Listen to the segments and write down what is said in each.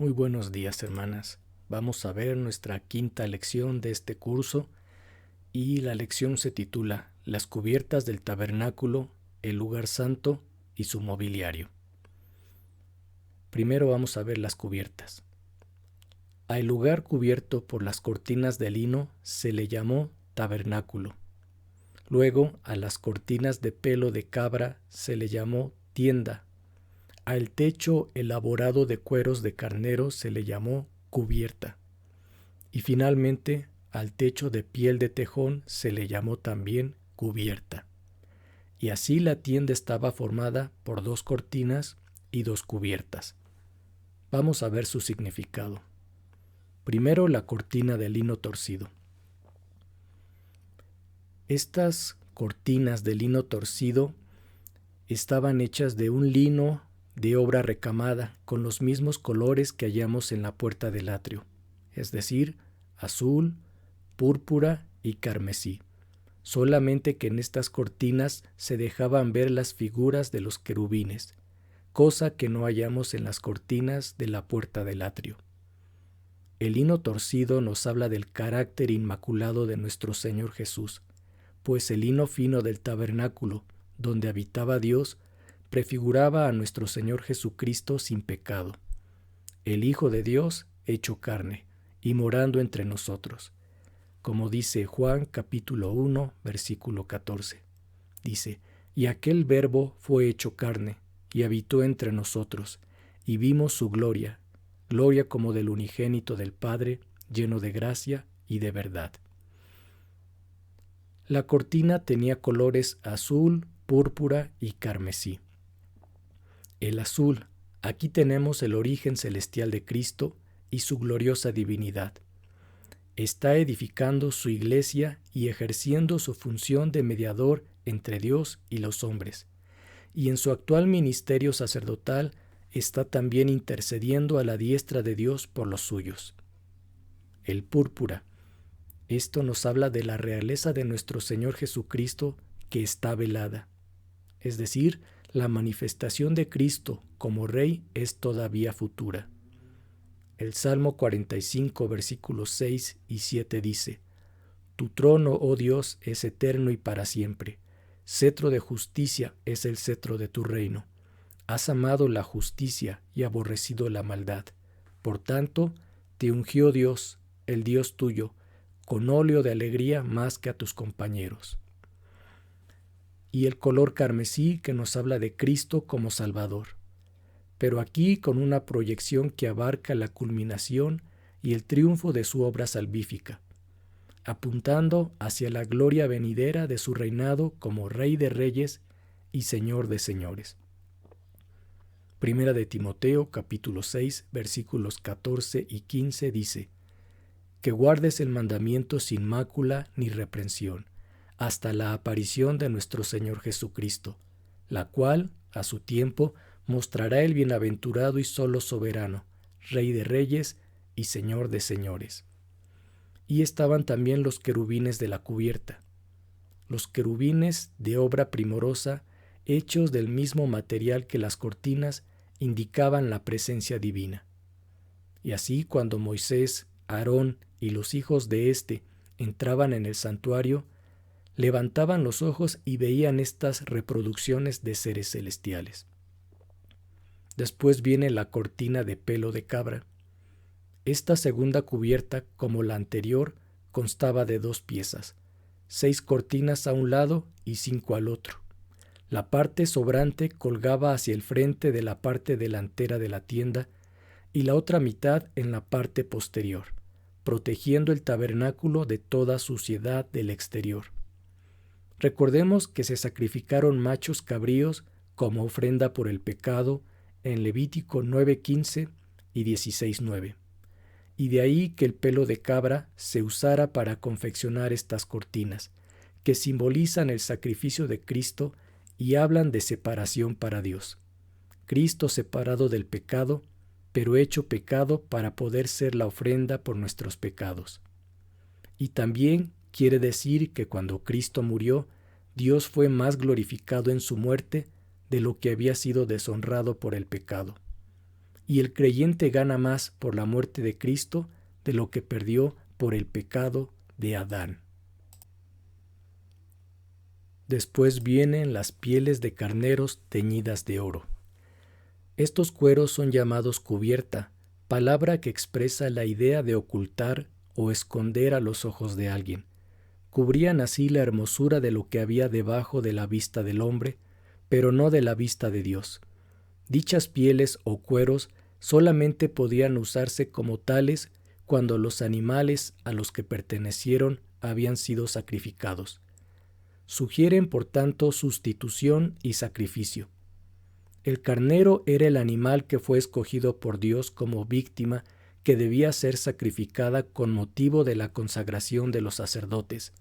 Muy buenos días, hermanas. Vamos a ver nuestra quinta lección de este curso y la lección se titula Las cubiertas del tabernáculo, el lugar santo y su mobiliario. Primero vamos a ver las cubiertas. Al lugar cubierto por las cortinas de lino se le llamó tabernáculo. Luego a las cortinas de pelo de cabra se le llamó tienda. Al techo elaborado de cueros de carnero se le llamó cubierta. Y finalmente, al techo de piel de tejón se le llamó también cubierta. Y así la tienda estaba formada por 2 cortinas y 2 cubiertas. Vamos a ver su significado. Primero, la cortina de lino torcido. Estas cortinas de lino torcido estaban hechas de un lino de obra recamada con los mismos colores que hallamos en la puerta del atrio, es decir, azul, púrpura y carmesí. Solamente que en estas cortinas se dejaban ver las figuras de los querubines, cosa que no hallamos en las cortinas de la puerta del atrio. El lino torcido nos habla del carácter inmaculado de nuestro Señor Jesús, pues el lino fino del tabernáculo, donde habitaba Dios, prefiguraba a nuestro Señor Jesucristo sin pecado, el Hijo de Dios hecho carne y morando entre nosotros. Como dice Juan capítulo 1, versículo 14. Dice, y aquel Verbo fue hecho carne y habitó entre nosotros, y vimos su gloria, gloria como del unigénito del Padre, lleno de gracia y de verdad. La cortina tenía colores azul, púrpura y carmesí. El azul, aquí tenemos el origen celestial de Cristo y su gloriosa divinidad. Está edificando su iglesia y ejerciendo su función de mediador entre Dios y los hombres, y en su actual ministerio sacerdotal está también intercediendo a la diestra de Dios por los suyos. El púrpura. Esto nos habla de la realeza de nuestro Señor Jesucristo que está velada, es decir, la manifestación de Cristo como Rey es todavía futura. El Salmo 45, versículos 6 y 7 dice, Tu trono, oh Dios, es eterno y para siempre. Cetro de justicia es el cetro de tu reino. Has amado la justicia y aborrecido la maldad. Por tanto, te ungió Dios, el Dios tuyo, con óleo de alegría más que a tus compañeros. Y el color carmesí que nos habla de Cristo como Salvador, pero aquí con una proyección que abarca la culminación y el triunfo de su obra salvífica, apuntando hacia la gloria venidera de su reinado como Rey de Reyes y Señor de Señores. Primera de Timoteo capítulo 6 versículos 14 y 15 dice, que guardes el mandamiento sin mácula ni reprensión, hasta la aparición de nuestro Señor Jesucristo, la cual, a su tiempo, mostrará el bienaventurado y solo soberano, Rey de reyes y Señor de señores. Y estaban también los querubines de la cubierta, los querubines de obra primorosa, hechos del mismo material que las cortinas, indicaban la presencia divina. Y así cuando Moisés, Aarón y los hijos de éste entraban en el santuario, levantaban los ojos y veían estas reproducciones de seres celestiales. Después viene la cortina de pelo de cabra. Esta segunda cubierta, como la anterior, constaba de 2 piezas, 6 cortinas a un lado y 5 al otro. La parte sobrante colgaba hacia el frente de la parte delantera de la tienda y la otra mitad en la parte posterior, protegiendo el tabernáculo de toda suciedad del exterior. Recordemos que se sacrificaron machos cabríos como ofrenda por el pecado en Levítico 9:15 y 16:9, y de ahí que el pelo de cabra se usara para confeccionar estas cortinas, que simbolizan el sacrificio de Cristo y hablan de separación para Dios. Cristo separado del pecado, pero hecho pecado para poder ser la ofrenda por nuestros pecados. Y también quiere decir que cuando Cristo murió, Dios fue más glorificado en su muerte de lo que había sido deshonrado por el pecado. y el creyente gana más por la muerte de Cristo de lo que perdió por el pecado de Adán. Después vienen las pieles de carneros teñidas de oro. Estos cueros son llamados cubierta, palabra que expresa la idea de ocultar o esconder a los ojos de alguien. Cubrían así la hermosura de lo que había debajo de la vista del hombre, pero no de la vista de Dios. Dichas pieles o cueros solamente podían usarse como tales cuando los animales a los que pertenecieron habían sido sacrificados. Sugieren, por tanto, sustitución y sacrificio. El carnero era el animal que fue escogido por Dios como víctima que debía ser sacrificada con motivo de la consagración de los sacerdotes.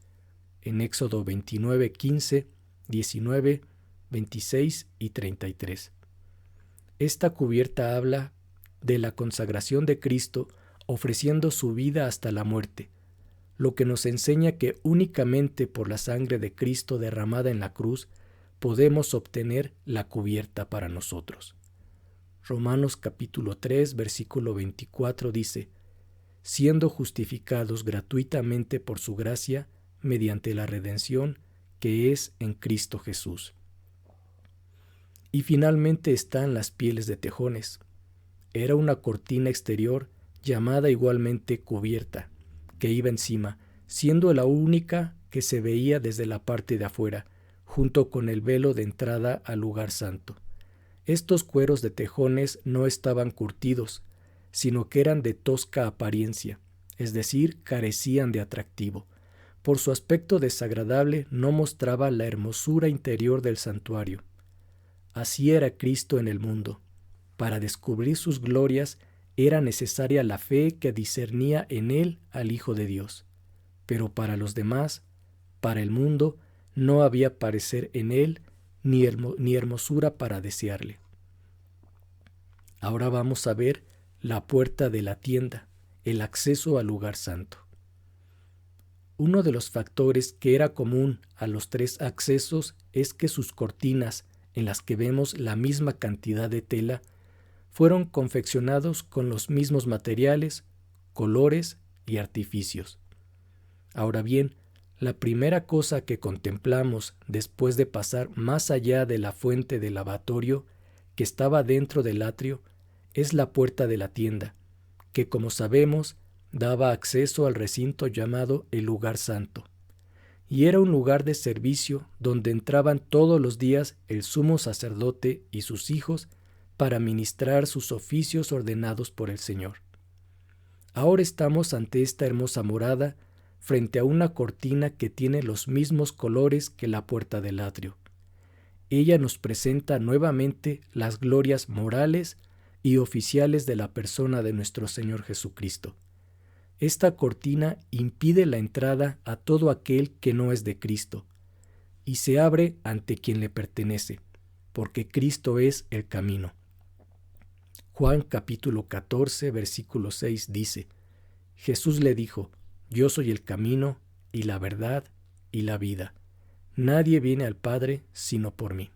En Éxodo 29, 15, 19, 26 y 33. Esta cubierta habla de la consagración de Cristo ofreciendo su vida hasta la muerte, lo que nos enseña que únicamente por la sangre de Cristo derramada en la cruz podemos obtener la cubierta para nosotros. Romanos capítulo 3, versículo 24 dice: siendo justificados gratuitamente por su gracia, mediante la redención que es en Cristo Jesús. Y finalmente están las pieles de tejones. Era una cortina exterior llamada igualmente cubierta, que iba encima, siendo la única que se veía desde la parte de afuera, junto con el velo de entrada al lugar santo. Estos cueros de tejones no estaban curtidos, sino que eran de tosca apariencia, es decir, carecían de atractivo. Por su aspecto desagradable no mostraba la hermosura interior del santuario. Así era Cristo en el mundo. Para descubrir sus glorias era necesaria la fe que discernía en él al Hijo de Dios. Pero para los demás, para el mundo, no había parecer en él ni hermosura para desearle. Ahora vamos a ver la puerta de la tienda, el acceso al lugar santo. Uno de los factores que era común a los tres accesos es que sus cortinas, en las que vemos la misma cantidad de tela, fueron confeccionados con los mismos materiales, colores y artificios. Ahora bien, la primera cosa que contemplamos después de pasar más allá de la fuente del lavatorio que estaba dentro del atrio es la puerta de la tienda, que como sabemos daba acceso al recinto llamado el lugar santo, y era un lugar de servicio donde entraban todos los días el sumo sacerdote y sus hijos para ministrar sus oficios ordenados por el Señor. Ahora estamos ante esta hermosa morada, frente a una cortina que tiene los mismos colores que la puerta del atrio. Ella nos presenta nuevamente las glorias morales y oficiales de la persona de nuestro Señor Jesucristo. Esta cortina impide la entrada a todo aquel que no es de Cristo, y se abre ante quien le pertenece, porque Cristo es el camino. Juan capítulo 14, versículo 6 dice: Jesús le dijo: Yo soy el camino y la verdad y la vida. Nadie viene al Padre sino por mí.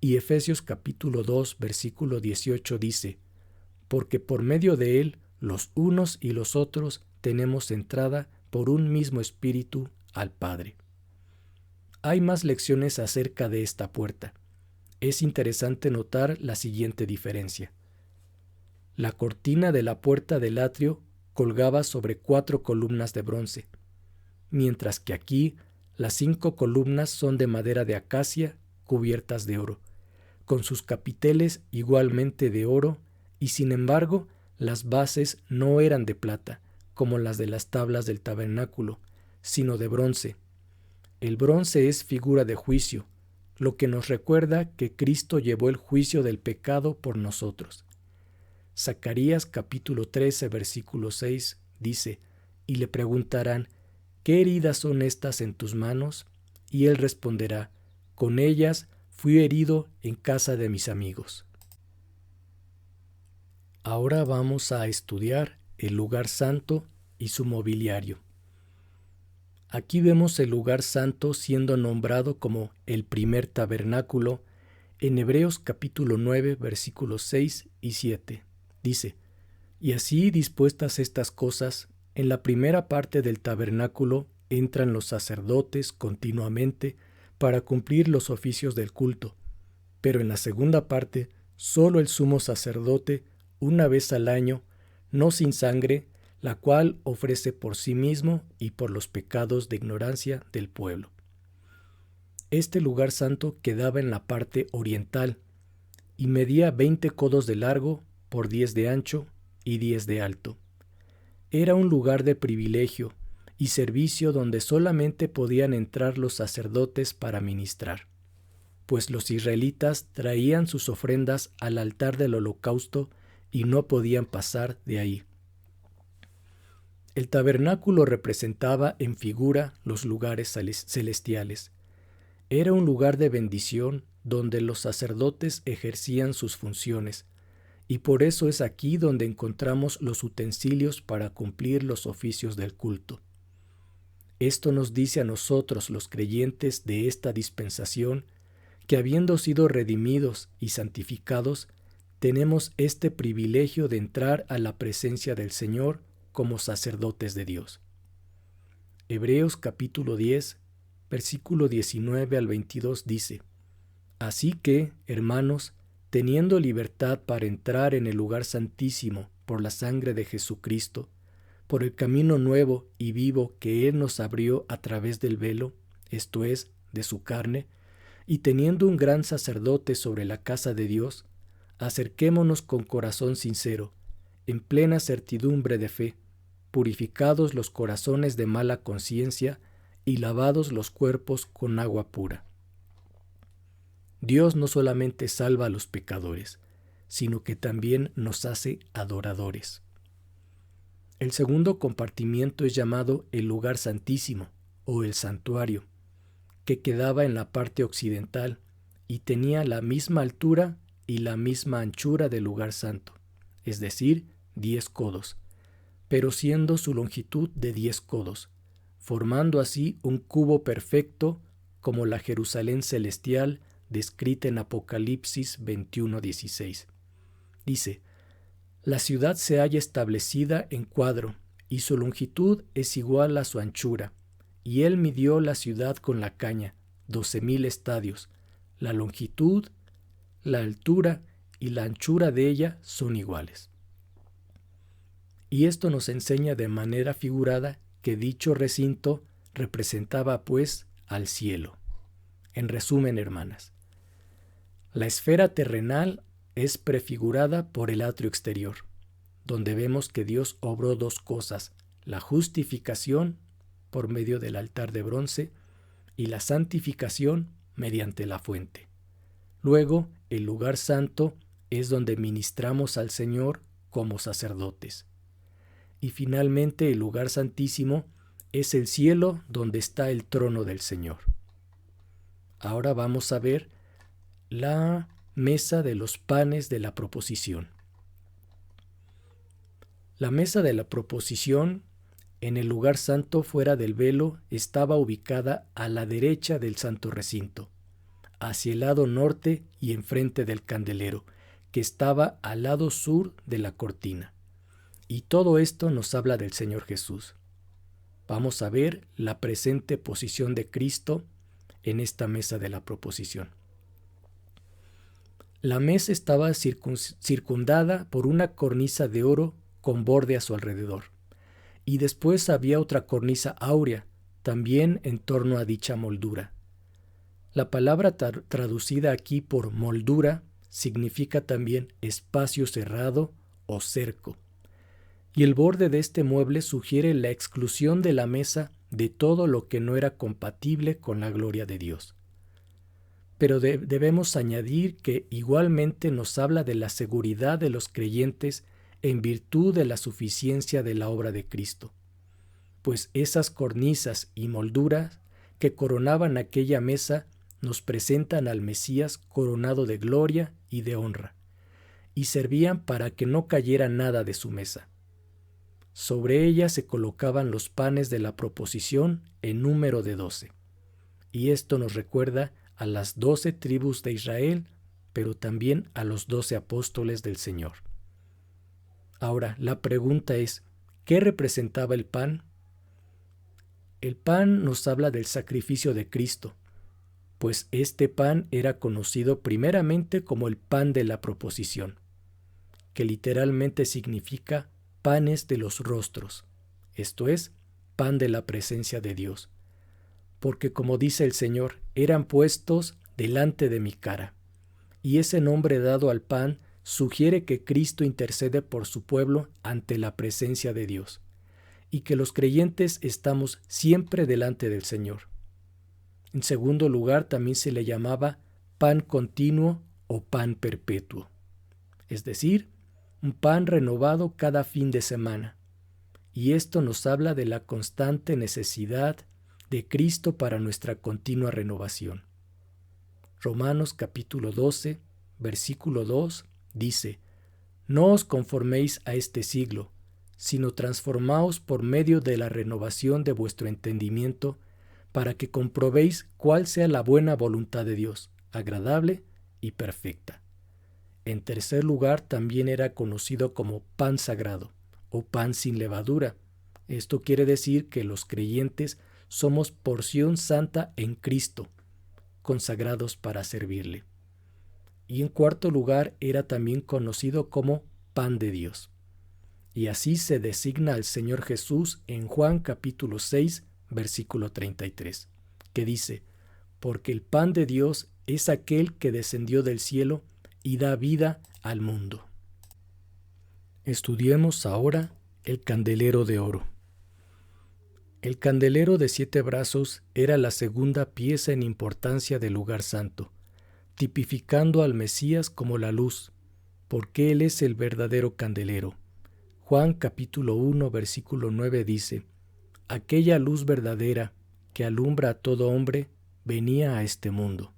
Y Efesios capítulo 2, versículo 18 dice: Porque por medio de él, los unos y los otros tenemos entrada por un mismo espíritu al Padre. Hay más lecciones acerca de esta puerta. Es interesante notar la siguiente diferencia. La cortina de la puerta del atrio colgaba sobre 4 columnas de bronce, mientras que aquí las 5 columnas son de madera de acacia cubiertas de oro, con sus capiteles igualmente de oro, y sin embargo las bases no eran de plata, como las de las tablas del tabernáculo, sino de bronce. El bronce es figura de juicio, lo que nos recuerda que Cristo llevó el juicio del pecado por nosotros. Zacarías capítulo 13, versículo 6 dice: Y le preguntarán: ¿Qué heridas son estas en tus manos? Y él responderá: Con ellas fui herido en casa de mis amigos. Ahora vamos a estudiar el lugar santo y su mobiliario. Aquí vemos el lugar santo siendo nombrado como el primer tabernáculo, En Hebreos capítulo 9, versículos 6 y 7, dice: Y así dispuestas estas cosas, en la primera parte del tabernáculo entran los sacerdotes continuamente para cumplir los oficios del culto, pero en la segunda parte solo el sumo sacerdote, una vez al año, no sin sangre, la cual ofrece por sí mismo y por los pecados de ignorancia del pueblo. Este lugar santo quedaba en la parte oriental y medía 20 codos de largo por 10 de ancho y 10 de alto. Era un lugar de privilegio y servicio donde solamente podían entrar los sacerdotes para ministrar, pues los israelitas traían sus ofrendas al altar del holocausto y no podían pasar de ahí. El tabernáculo representaba en figura los lugares celestiales. Era un lugar de bendición donde los sacerdotes ejercían sus funciones, y por eso es aquí donde encontramos los utensilios para cumplir los oficios del culto. Esto nos dice a nosotros, los creyentes de esta dispensación, que habiendo sido redimidos y santificados, tenemos este privilegio de entrar a la presencia del Señor como sacerdotes de Dios. Hebreos capítulo 10, versículo 19 al 22 dice: Así que, hermanos, teniendo libertad para entrar en el lugar santísimo por la sangre de Jesucristo, por el camino nuevo y vivo que Él nos abrió a través del velo, esto es, de su carne, y teniendo un gran sacerdote sobre la casa de Dios, acerquémonos con corazón sincero, en plena certidumbre de fe, purificados los corazones de mala conciencia y lavados los cuerpos con agua pura. Dios no solamente salva a los pecadores, sino que también nos hace adoradores. El segundo compartimiento es llamado el lugar santísimo o el santuario, que quedaba en la parte occidental y tenía la misma altura y la misma anchura del lugar santo, es decir, 10 codos, pero siendo su longitud de 10 codos, formando así un cubo perfecto como la Jerusalén celestial descrita en Apocalipsis 21:16. Dice: La ciudad se halla establecida en cuadro, y su longitud es igual a su anchura, y él midió la ciudad con la caña, 12,000 estadios. La longitud, la altura y la anchura de ella son iguales. Y esto nos enseña de manera figurada que dicho recinto representaba pues al cielo. En resumen, hermanas, la esfera terrenal es prefigurada por el atrio exterior, donde vemos que Dios obró dos cosas: la justificación por medio del altar de bronce y la santificación mediante la fuente. Luego, el lugar santo es donde ministramos al Señor como sacerdotes. Y finalmente, el lugar santísimo es el cielo donde está el trono del Señor. Ahora vamos a ver la mesa de los panes de la proposición. La mesa de la proposición en el lugar santo fuera del velo estaba ubicada a la derecha del santo recinto, hacia el lado norte y enfrente del candelero, que estaba al lado sur de la cortina. Y todo esto nos habla del Señor Jesús. Vamos a ver la presente posición de Cristo en esta mesa de la proposición. La mesa estaba circundada por una cornisa de oro con borde a su alrededor, y después había otra cornisa áurea, también en torno a dicha moldura. La palabra traducida aquí por moldura significa también espacio cerrado o cerco, y el borde de este mueble sugiere la exclusión de la mesa de todo lo que no era compatible con la gloria de Dios. Pero debemos añadir que igualmente nos habla de la seguridad de los creyentes en virtud de la suficiencia de la obra de Cristo, pues esas cornisas y molduras que coronaban aquella mesa nos presentan al Mesías coronado de gloria y de honra, y servían para que no cayera nada de su mesa. Sobre ella se colocaban los panes de la proposición en número de 12, y esto nos recuerda a las 12 tribus de Israel pero también a los 12 apóstoles del Señor. Ahora, la pregunta es, ¿qué representaba el pan? El pan nos habla del sacrificio de Cristo, pues este pan era conocido primeramente como el pan de la proposición, que literalmente significa panes de los rostros, esto es, pan de la presencia de Dios, porque como dice el Señor, eran puestos delante de mi cara, y ese nombre dado al pan sugiere que Cristo intercede por su pueblo ante la presencia de Dios, y que los creyentes estamos siempre delante del Señor. En segundo lugar, también se le llamaba pan continuo o pan perpetuo, es decir, un pan renovado cada fin de semana. Y esto nos habla de la constante necesidad de Cristo para nuestra continua renovación. Romanos capítulo 12, versículo 2 dice: No os conforméis a este siglo, sino transformaos por medio de la renovación de vuestro entendimiento, para que comprobéis cuál sea la buena voluntad de Dios, agradable y perfecta. En tercer lugar, también era conocido como pan sagrado o pan sin levadura. Esto quiere decir que los creyentes somos porción santa en Cristo, consagrados para servirle. Y en cuarto lugar, era también conocido como pan de Dios. Y así se designa al Señor Jesús en Juan capítulo 6, versículo 33, que dice: Porque el pan de Dios es aquel que descendió del cielo y da vida al mundo. Estudiemos ahora el candelero de oro. El candelero de 7 brazos era la segunda pieza en importancia del lugar santo, tipificando al Mesías como la luz, porque Él es el verdadero candelero. Juan capítulo 1, versículo 9 dice: Aquella luz verdadera que alumbra a todo hombre venía a este mundo.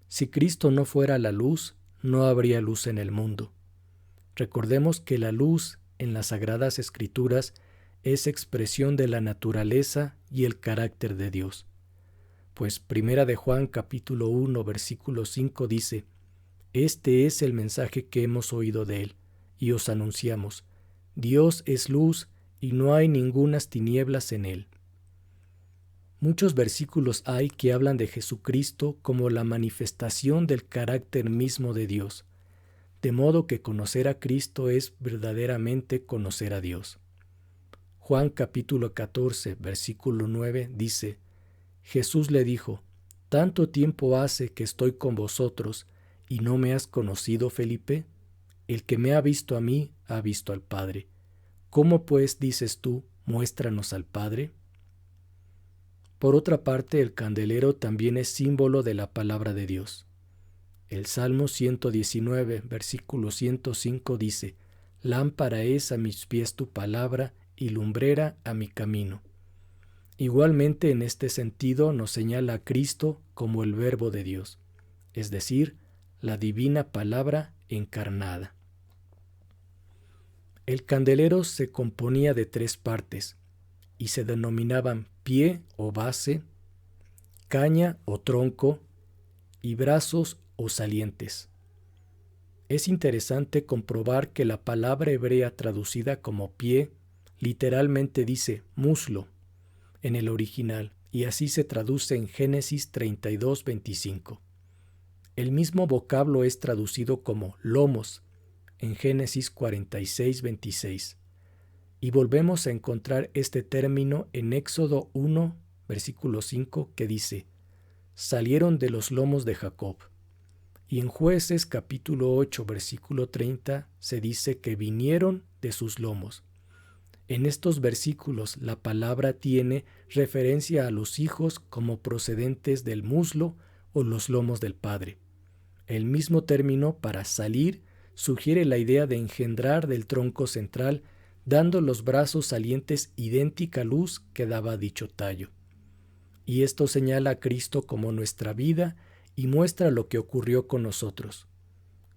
Si Cristo no fuera la luz, no habría luz en el mundo. Recordemos que la luz en las Sagradas Escrituras es expresión de la naturaleza y el carácter de Dios. Pues Primera de Juan capítulo 1 versículo 5 dice: Este es el mensaje que hemos oído de Él, y os anunciamos: Dios es luz, y no hay ningunas tinieblas en Él. Muchos versículos hay que hablan de Jesucristo como la manifestación del carácter mismo de Dios, de modo que conocer a Cristo es verdaderamente conocer a Dios. Juan capítulo 14, versículo 9 dice: Jesús le dijo: ¿Tanto tiempo hace que estoy con vosotros y no me has conocido, Felipe? El que me ha visto a mí, ha visto al Padre. ¿Cómo pues dices tú, muéstranos al Padre? Por otra parte, el candelero también es símbolo de la palabra de Dios. El Salmo 119, versículo 105 dice: Lámpara es a mis pies tu palabra y lumbrera a mi camino. Igualmente, en este sentido nos señala a Cristo como el Verbo de Dios, es decir, la divina palabra encarnada. El candelero se componía de 3 partes y se denominaban pie o base, caña o tronco y brazos o salientes. Es interesante comprobar que la palabra hebrea traducida como pie literalmente dice muslo en el original, y así se traduce en Génesis 32:25. El mismo vocablo es traducido como lomos en Génesis 46:26. Y volvemos a encontrar este término en Éxodo 1, versículo 5, que dice: salieron de los lomos de Jacob. Y en Jueces capítulo 8, versículo 30, se dice que vinieron de sus lomos. En estos versículos la palabra tiene referencia a los hijos como procedentes del muslo o los lomos del padre. El mismo término para salir sugiere la idea de engendrar del tronco central, dando los brazos salientes idéntica luz que daba dicho tallo. Y esto señala a Cristo como nuestra vida y muestra lo que ocurrió con nosotros.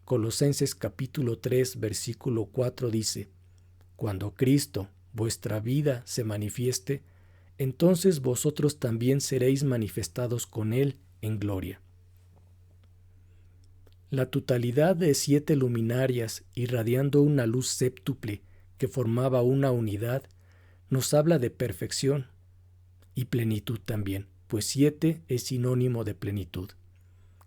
Colosenses capítulo 3, versículo 4 dice: cuando Cristo, vuestra vida, se manifieste, entonces vosotros también seréis manifestados con Él en gloria. La totalidad de 7 luminarias irradiando una luz séptuple que formaba una unidad nos habla de perfección y plenitud también, pues 7 es sinónimo de plenitud.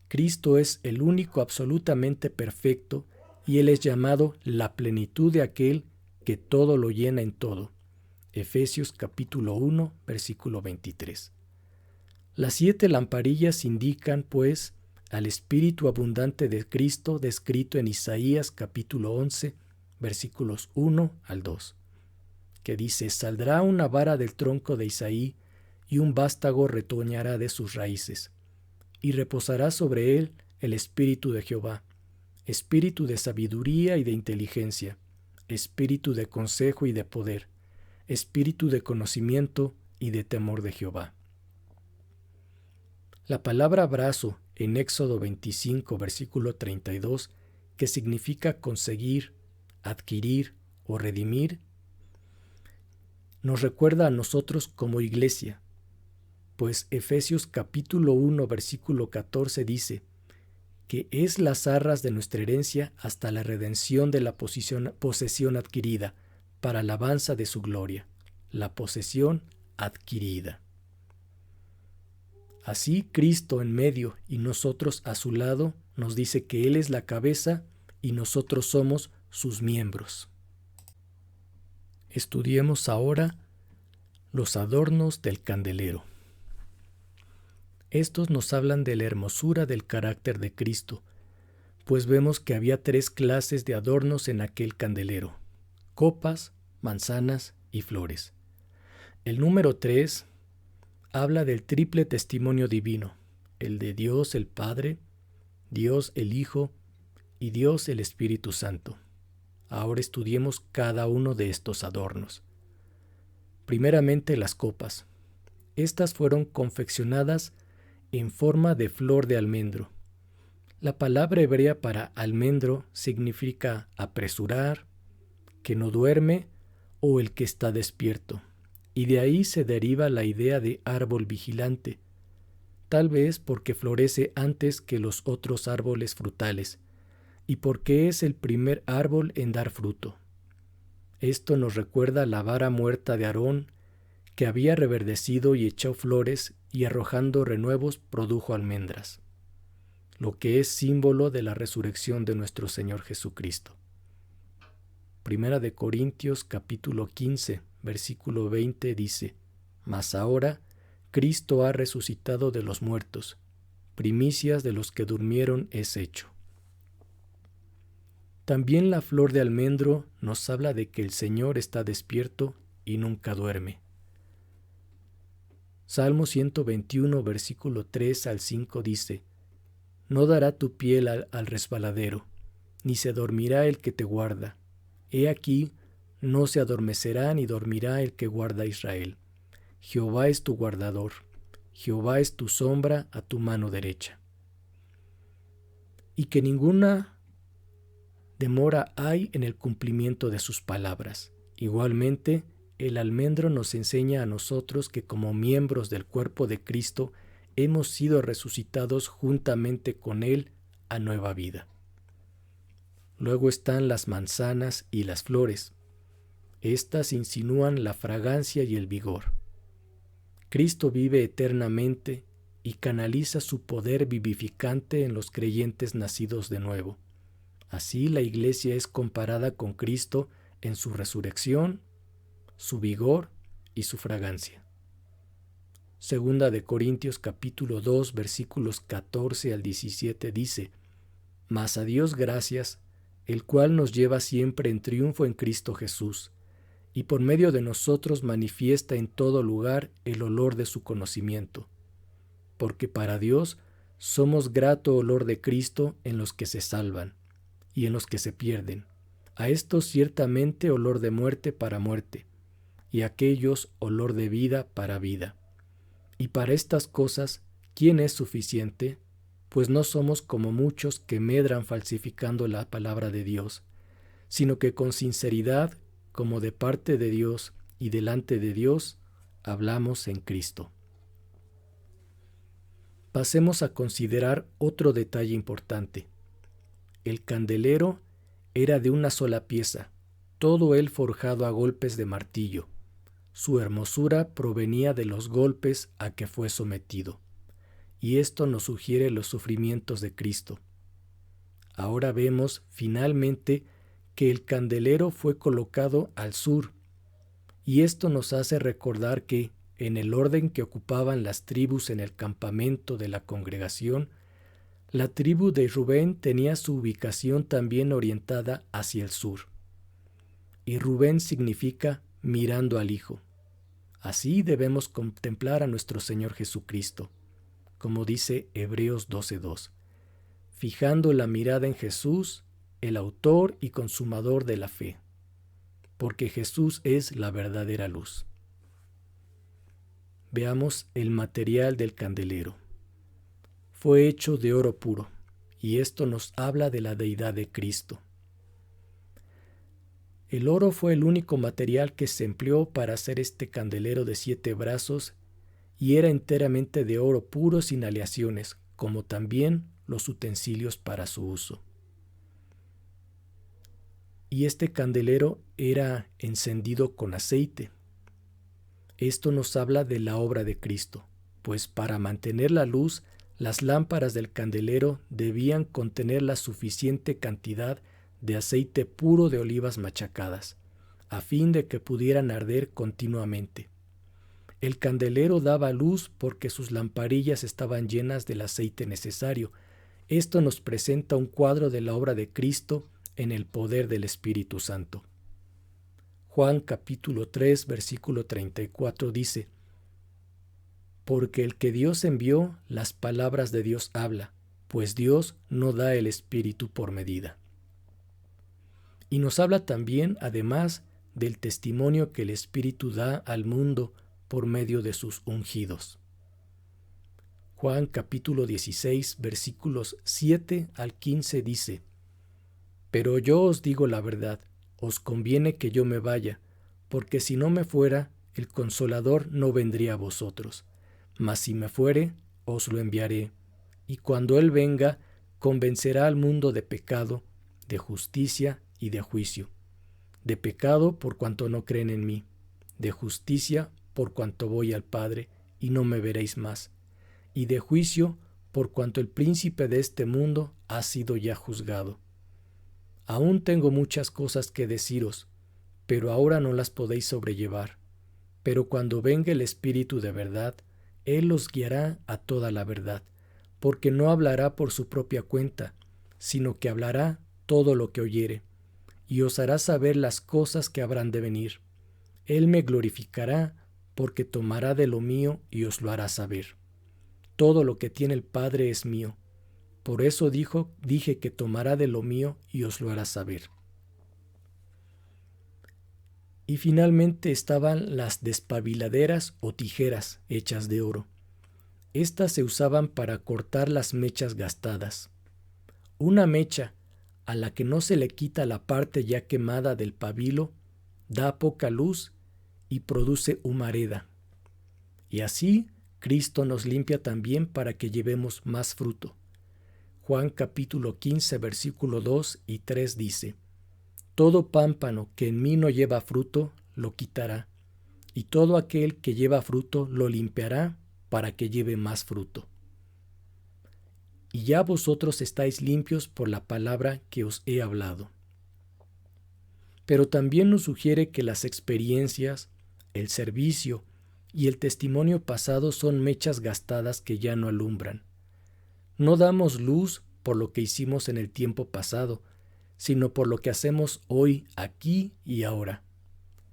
Cristo es el único absolutamente perfecto y Él es llamado la plenitud de aquel que todo lo llena en todo. Efesios capítulo 1, versículo 23. Las 7 lamparillas indican, pues, al Espíritu abundante de Cristo descrito en Isaías capítulo 11, versículos 1 al 2, que dice: «Saldrá una vara del tronco de Isaí, y un vástago retoñará de sus raíces, y reposará sobre él el Espíritu de Jehová, Espíritu de sabiduría y de inteligencia, Espíritu de consejo y de poder, Espíritu de conocimiento y de temor de Jehová». La palabra brazo en Éxodo 25, versículo 32, que significa conseguir, adquirir o redimir, nos recuerda a nosotros como iglesia, pues Efesios capítulo 1, versículo 14 dice que es las arras de nuestra herencia hasta la redención de la posesión adquirida, para alabanza de su gloria, la posesión adquirida. Así Cristo en medio y nosotros a su lado nos dice que Él es la cabeza y nosotros somos sus miembros. Estudiemos ahora los adornos del candelero. Estos nos hablan de la hermosura del carácter de Cristo, pues vemos que había 3 clases de adornos en aquel candelero: copas, manzanas y flores. El número 3 habla del triple testimonio divino, el de Dios el Padre, Dios el Hijo y Dios el Espíritu Santo. Ahora estudiemos cada uno de estos adornos. Primeramente, las copas. Estas fueron confeccionadas en forma de flor de almendro. La palabra hebrea para almendro significa apresurar, que no duerme o el que está despierto, y de ahí se deriva la idea de árbol vigilante, tal vez porque florece antes que los otros árboles frutales, y porque es el primer árbol en dar fruto. Esto nos recuerda la vara muerta de Aarón, que había reverdecido y echó flores, y arrojando renuevos produjo almendras, lo que es símbolo de la resurrección de nuestro Señor Jesucristo. Primera de Corintios capítulo 15, versículo 20 dice: «Mas ahora Cristo ha resucitado de los muertos, primicias de los que durmieron es hecho». También la flor de almendro nos habla de que el Señor está despierto y nunca duerme. Salmo 121, versículo 3 al 5 dice: «No dará tu piel al resbaladero, ni se dormirá el que te guarda. He aquí, no se adormecerá ni dormirá el que guarda a Israel. Jehová es tu guardador, Jehová es tu sombra a tu mano derecha». Y que ninguna demora hay en el cumplimiento de sus palabras. Igualmente, el almendro nos enseña a nosotros que como miembros del cuerpo de Cristo hemos sido resucitados juntamente con Él a nueva vida. Luego están las manzanas y las flores. Estas insinúan la fragancia y el vigor. Cristo vive eternamente y canaliza su poder vivificante en los creyentes nacidos de nuevo. Así la Iglesia es comparada con Cristo en su resurrección, su vigor y su fragancia. Segunda de Corintios capítulo 2 versículos 14 al 17 dice: «Mas a Dios gracias, el cual nos lleva siempre en triunfo en Cristo Jesús, y por medio de nosotros manifiesta en todo lugar el olor de su conocimiento. Porque para Dios somos grato olor de Cristo en los que se salvan y en los que se pierden. A estos ciertamente olor de muerte para muerte, y a aquellos olor de vida para vida. Y para estas cosas, ¿quién es suficiente? Pues no somos como muchos que medran falsificando la palabra de Dios, sino que con sinceridad, como de parte de Dios y delante de Dios, hablamos en Cristo». Pasemos a considerar otro detalle importante. El candelero era de una sola pieza, todo él forjado a golpes de martillo. Su hermosura provenía de los golpes a que fue sometido, y esto nos sugiere los sufrimientos de Cristo. Ahora vemos, finalmente, que el candelero fue colocado al sur, y esto nos hace recordar que, en el orden que ocupaban las tribus en el campamento de la congregación, la tribu de Rubén tenía su ubicación también orientada hacia el sur. Y Rubén significa mirando al Hijo. Así debemos contemplar a nuestro Señor Jesucristo, como dice Hebreos 12:2, fijando la mirada en Jesús, el autor y consumador de la fe, porque Jesús es la verdadera luz. Veamos el material del candelero. Fue hecho de oro puro, y esto nos habla de la deidad de Cristo. El oro fue el único material que se empleó para hacer este candelero de 7 brazos, y era enteramente de oro puro sin aleaciones, como también los utensilios para su uso. Y este candelero era encendido con aceite. Esto nos habla de la obra de Cristo, pues para mantener la luz, las lámparas del candelero debían contener la suficiente cantidad de aceite puro de olivas machacadas, a fin de que pudieran arder continuamente. El candelero daba luz porque sus lamparillas estaban llenas del aceite necesario. Esto nos presenta un cuadro de la obra de Cristo en el poder del Espíritu Santo. Juan capítulo 3, versículo 34 dice: porque el que Dios envió, las palabras de Dios habla, pues Dios no da el Espíritu por medida. Y nos habla también, además, del testimonio que el Espíritu da al mundo por medio de sus ungidos. Juan capítulo 16, versículos 7 al 15 dice: pero yo os digo la verdad, os conviene que yo me vaya, porque si no me fuera, el Consolador no vendría a vosotros. Mas si me fuere, os lo enviaré, y cuando Él venga, convencerá al mundo de pecado, de justicia y de juicio. De pecado por cuanto no creen en mí, de justicia por cuanto voy al Padre y no me veréis más, y de juicio por cuanto el príncipe de este mundo ha sido ya juzgado. Aún tengo muchas cosas que deciros, pero ahora no las podéis sobrellevar. Pero cuando venga el Espíritu de verdad, Él os guiará a toda la verdad, porque no hablará por su propia cuenta, sino que hablará todo lo que oyere, y os hará saber las cosas que habrán de venir. Él me glorificará, porque tomará de lo mío y os lo hará saber. Todo lo que tiene el Padre es mío. Por eso dije que tomará de lo mío y os lo hará saber. Y finalmente estaban las despabiladeras o tijeras hechas de oro. Estas se usaban para cortar las mechas gastadas. Una mecha, a la que no se le quita la parte ya quemada del pabilo, da poca luz y produce humareda. Y así Cristo nos limpia también para que llevemos más fruto. Juan capítulo 15, versículo 2 y 3 dice: todo pámpano que en mí no lleva fruto, lo quitará, y todo aquel que lleva fruto lo limpiará para que lleve más fruto. Y ya vosotros estáis limpios por la palabra que os he hablado. Pero también nos sugiere que las experiencias, el servicio y el testimonio pasado son mechas gastadas que ya no alumbran. No damos luz por lo que hicimos en el tiempo pasado, sino por lo que hacemos hoy, aquí y ahora.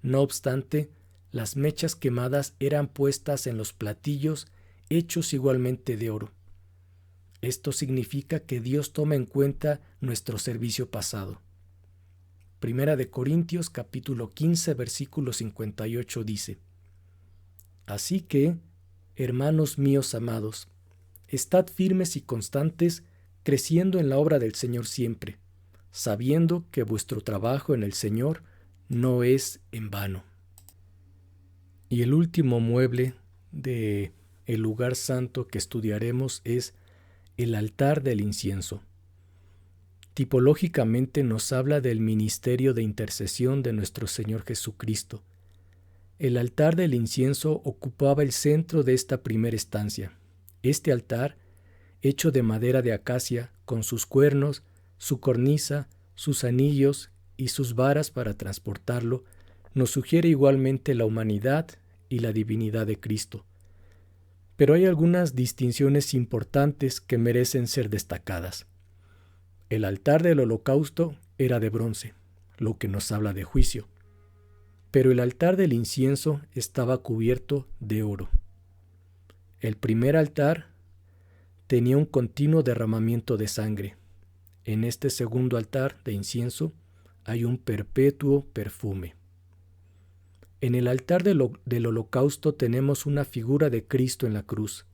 No obstante, las mechas quemadas eran puestas en los platillos hechos igualmente de oro. Esto significa que Dios toma en cuenta nuestro servicio pasado. Primera de Corintios capítulo 15 versículo 58 dice: así que, hermanos míos amados, estad firmes y constantes, creciendo en la obra del Señor siempre, sabiendo que vuestro trabajo en el Señor no es en vano. Y el último mueble de el lugar santo que estudiaremos es el altar del incienso. Tipológicamente nos habla del ministerio de intercesión de nuestro Señor Jesucristo. El altar del incienso ocupaba el centro de esta primera estancia. Este altar, hecho de madera de acacia, con sus cuernos, su cornisa, sus anillos y sus varas para transportarlo, nos sugiere igualmente la humanidad y la divinidad de Cristo. Pero hay algunas distinciones importantes que merecen ser destacadas. El altar del holocausto era de bronce, lo que nos habla de juicio, pero el altar del incienso estaba cubierto de oro. El primer altar tenía un continuo derramamiento de sangre. En este segundo altar de incienso hay un perpetuo perfume. En el altar del holocausto tenemos una figura de Cristo en la cruz,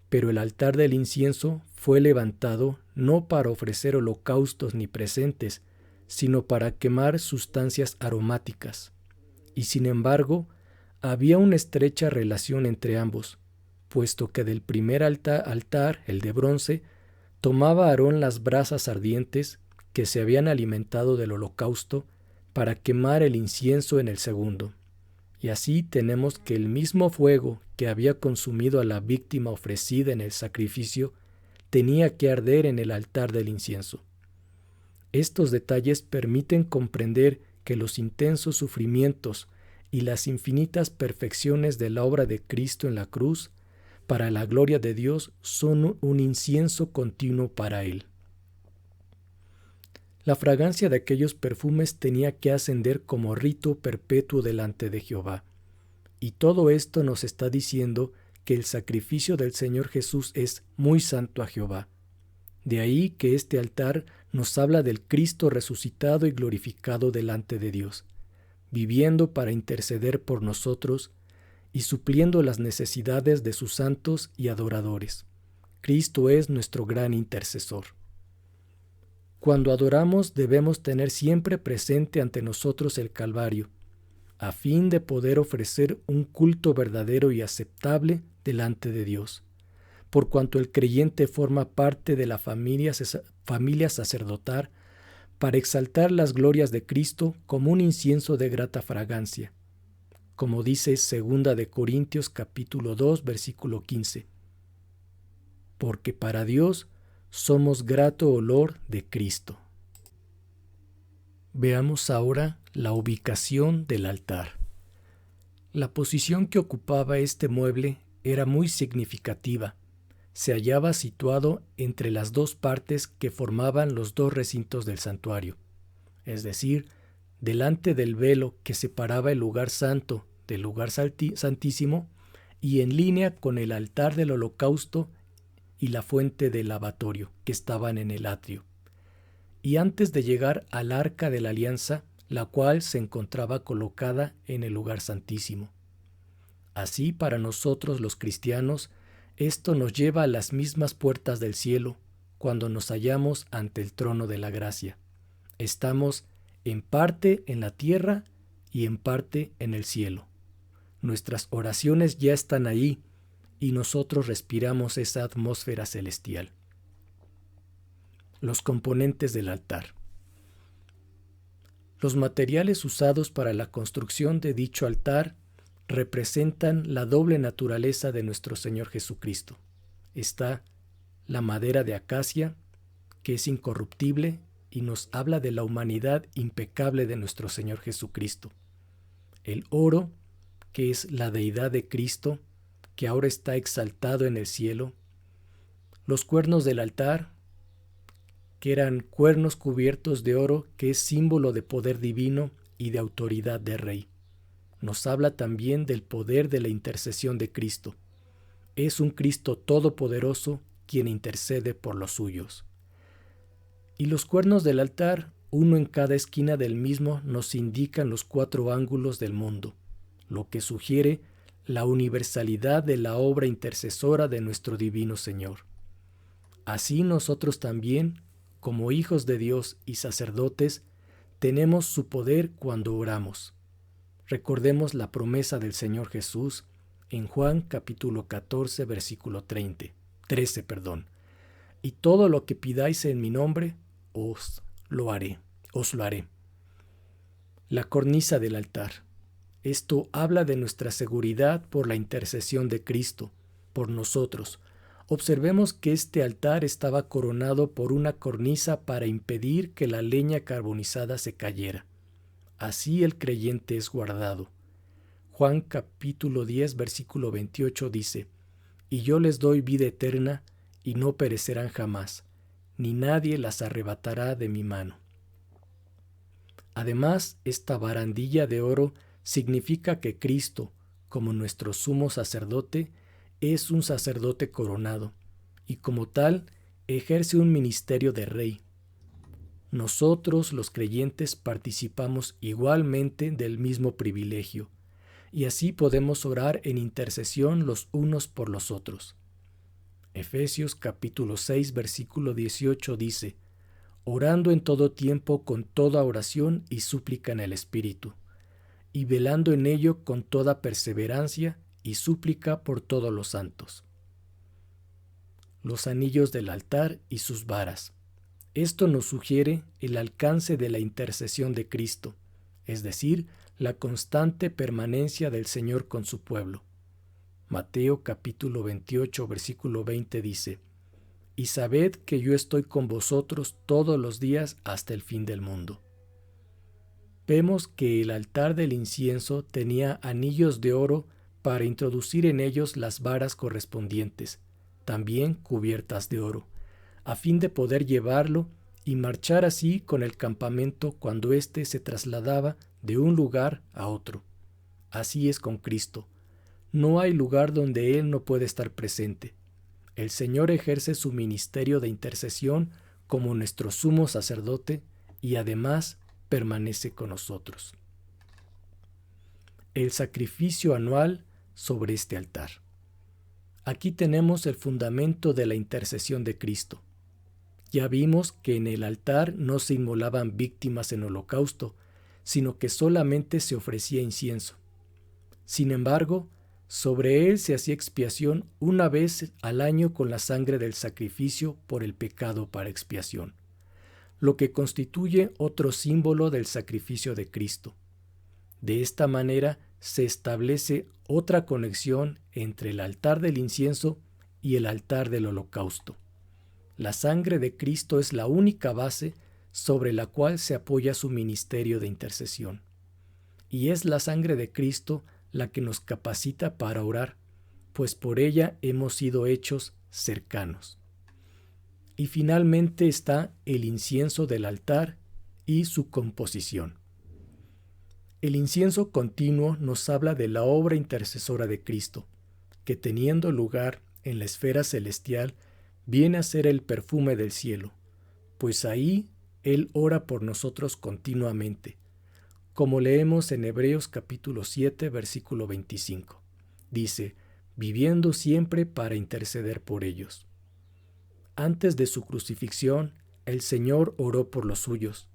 pero el altar del incienso fue levantado no para ofrecer holocaustos ni presentes, sino para quemar sustancias aromáticas. Y sin embargo, había una estrecha relación entre ambos, puesto que del primer altar, el de bronce, tomaba Aarón las brasas ardientes que se habían alimentado del holocausto para quemar el incienso en el segundo. Y así tenemos que el mismo fuego que había consumido a la víctima ofrecida en el sacrificio tenía que arder en el altar del incienso. Estos detalles permiten comprender que los intensos sufrimientos y las infinitas perfecciones de la obra de Cristo en la cruz, para la gloria de Dios, son un incienso continuo para Él. La fragancia de aquellos perfumes tenía que ascender como rito perpetuo delante de Jehová. Y todo esto nos está diciendo que el sacrificio del Señor Jesús es muy santo a Jehová. De ahí que este altar nos habla del Cristo resucitado y glorificado delante de Dios, viviendo para interceder por nosotros y supliendo las necesidades de sus santos y adoradores. Cristo es nuestro gran intercesor. Cuando adoramos debemos tener siempre presente ante nosotros el Calvario, a fin de poder ofrecer un culto verdadero y aceptable delante de Dios, por cuanto el creyente forma parte de la familia sacerdotal para exaltar las glorias de Cristo como un incienso de grata fragancia, como dice 2 de Corintios capítulo 2 versículo 15. Porque para Dios somos grato olor de Cristo. Veamos ahora la ubicación del altar. La posición que ocupaba este mueble era muy significativa. Se hallaba situado entre las dos partes que formaban los dos recintos del santuario, es decir, delante del velo que separaba el lugar santo del lugar santísimo y en línea con el altar del holocausto y la fuente del lavatorio que estaban en el atrio. Y antes de llegar al arca de la alianza, la cual se encontraba colocada en el lugar santísimo. Así, para nosotros los cristianos, esto nos lleva a las mismas puertas del cielo cuando nos hallamos ante el trono de la gracia. Estamos en parte en la tierra y en parte en el cielo. Nuestras oraciones ya están ahí y nosotros respiramos esa atmósfera celestial. Los componentes del altar. Los materiales usados para la construcción de dicho altar representan la doble naturaleza de nuestro Señor Jesucristo. Está la madera de acacia, que es incorruptible y nos habla de la humanidad impecable de nuestro Señor Jesucristo. El oro, que es la deidad de Cristo, que ahora está exaltado en el cielo. Los cuernos del altar, que eran cuernos cubiertos de oro, que es símbolo de poder divino y de autoridad de Rey. Nos habla también del poder de la intercesión de Cristo. Es un Cristo todopoderoso quien intercede por los suyos. Y los cuernos del altar, uno en cada esquina del mismo, nos indican los 4 ángulos del mundo, lo que sugiere la universalidad de la obra intercesora de nuestro divino Señor. Así nosotros también, como hijos de Dios y sacerdotes, tenemos su poder cuando oramos. Recordemos la promesa del Señor Jesús en Juan capítulo 14, versículo 13. Y todo lo que pidáis en mi nombre, os lo haré. La cornisa del altar. Esto habla de nuestra seguridad por la intercesión de Cristo, por nosotros. Observemos que este altar estaba coronado por una cornisa para impedir que la leña carbonizada se cayera. Así el creyente es guardado. Juan capítulo 10, versículo 28 dice: Y yo les doy vida eterna, y no perecerán jamás, ni nadie las arrebatará de mi mano. Además, esta barandilla de oro significa que Cristo, como nuestro sumo sacerdote, es un sacerdote coronado, y como tal, ejerce un ministerio de rey. Nosotros, los creyentes, participamos igualmente del mismo privilegio, y así podemos orar en intercesión los unos por los otros. Efesios capítulo 6, versículo 18 dice: orando en todo tiempo con toda oración y súplica en el Espíritu, y velando en ello con toda perseverancia y súplica por todos los santos. Los anillos del altar y sus varas. Esto nos sugiere el alcance de la intercesión de Cristo, es decir, la constante permanencia del Señor con su pueblo. Mateo capítulo 28, versículo 20 dice: y sabed que yo estoy con vosotros todos los días hasta el fin del mundo. Vemos que el altar del incienso tenía anillos de oro para introducir en ellos las varas correspondientes, también cubiertas de oro, a fin de poder llevarlo y marchar así con el campamento cuando éste se trasladaba de un lugar a otro. Así es con Cristo. No hay lugar donde Él no puede estar presente. El Señor ejerce su ministerio de intercesión como nuestro sumo sacerdote y además permanece con nosotros. El sacrificio anual sobre este altar. Aquí tenemos el fundamento de la intercesión de Cristo. Ya vimos que en el altar no se inmolaban víctimas en holocausto, sino que solamente se ofrecía incienso. Sin embargo, sobre él se hacía expiación una vez al año con la sangre del sacrificio por el pecado para expiación, lo que constituye otro símbolo del sacrificio de Cristo. De esta manera se establece otra conexión entre el altar del incienso y el altar del holocausto. La sangre de Cristo es la única base sobre la cual se apoya su ministerio de intercesión. Y es la sangre de Cristo la que nos capacita para orar, pues por ella hemos sido hechos cercanos. Y finalmente está el incienso del altar y su composición. El incienso continuo nos habla de la obra intercesora de Cristo, que teniendo lugar en la esfera celestial, viene a ser el perfume del cielo, pues ahí Él ora por nosotros continuamente, como leemos en Hebreos capítulo 7, versículo 25. Dice: viviendo siempre para interceder por ellos. Antes de su crucifixión, el Señor oró por los suyos,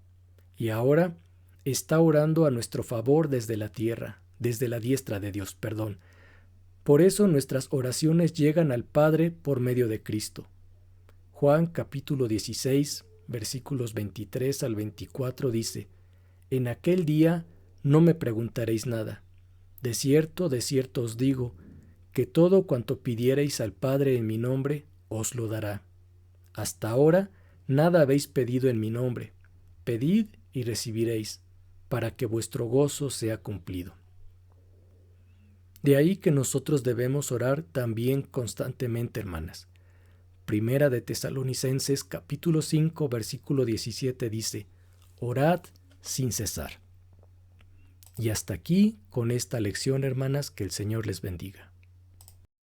y ahora está orando a nuestro favor desde la tierra, desde la diestra de Dios, Por eso nuestras oraciones llegan al Padre por medio de Cristo. Juan capítulo 16, versículos 23 al 24 dice: en aquel día no me preguntaréis nada. De cierto os digo, que todo cuanto pidiereis al Padre en mi nombre, os lo dará. Hasta ahora nada habéis pedido en mi nombre. Pedid y recibiréis, para que vuestro gozo sea cumplido. De ahí que nosotros debemos orar también constantemente, hermanas. Primera de Tesalonicenses capítulo 5, versículo 17 dice: orad sin cesar. Y hasta aquí con esta lección, hermanas, que el Señor les bendiga.